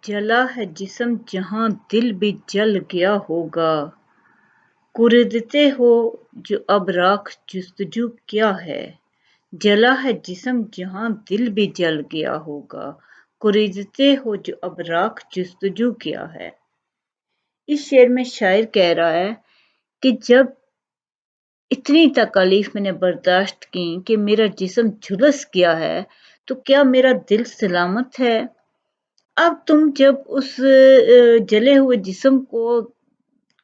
جلا ہے جسم جہاں دل بھی جل گیا ہوگا، کردتے ہو جو اب راکھ جستجو کیا ہے۔ جلا ہے جسم جہاں دل بھی جل گیا ہوگا، کردتے ہو جو اب راکھ جستجو کیا ہے۔ اس شعر میں شاعر کہہ رہا ہے کہ جب اتنی تکالیف میں نے برداشت کی کہ میرا جسم جھلس گیا ہے تو کیا میرا دل سلامت ہے؟ اب تم جب اس جلے ہوئے جسم کو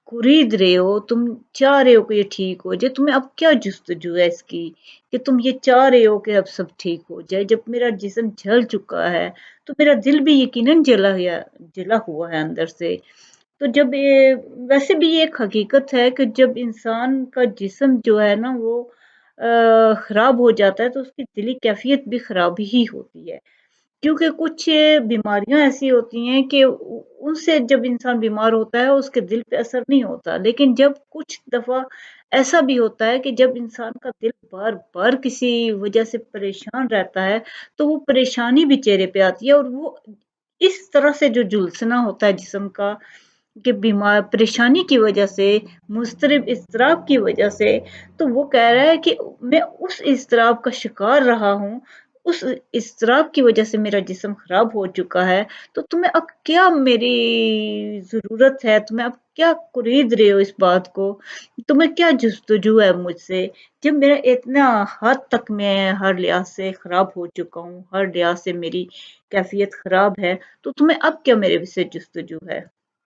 خرید رہے ہو، تم چاہ رہے ہو کہ یہ ٹھیک ہو جائے، تمہیں اب کیا جستجو ہے اس کی کہ تم یہ چاہ رہے ہو کہ اب سب ٹھیک ہو جائے؟ جب میرا جسم جل چکا ہے تو میرا دل بھی یقیناً جلا ہوا ہے اندر سے۔ تو جب ویسے بھی یہ ایک حقیقت ہے کہ جب انسان کا جسم جو ہے نا وہ خراب ہو جاتا ہے تو اس کی دلی کیفیت بھی خراب ہی ہوتی ہے، کیونکہ کچھ بیماریاں ایسی ہوتی ہیں کہ ان سے جب انسان بیمار ہوتا ہے اس کے دل پہ اثر نہیں ہوتا، لیکن جب کچھ دفعہ ایسا بھی ہوتا ہے کہ جب انسان کا دل بار بار کسی وجہ سے پریشان رہتا ہے تو وہ پریشانی بھی چہرے پہ آتی ہے، اور وہ اس طرح سے جو جھلسنا ہوتا ہے جسم کا کہ بیمار پریشانی کی وجہ سے، مضطرب اضطراب کی وجہ سے، تو وہ کہہ رہا ہے کہ میں اس اضطراب کا شکار رہا ہوں، اس اضطراب کی وجہ سے میرا جسم خراب ہو چکا ہے، تو تمہیں اب کیا میری ضرورت ہے، تمہیں اب کیا خرید رہے ہو اس بات کو، تمہیں کیا جستجو ہے مجھ سے، جب میرا اتنا حد تک میں ہر لحاظ سے خراب ہو چکا ہوں، ہر لحاظ سے میری کیفیت خراب ہے، تو تمہیں اب کیا میرے سے جستجو ہے؟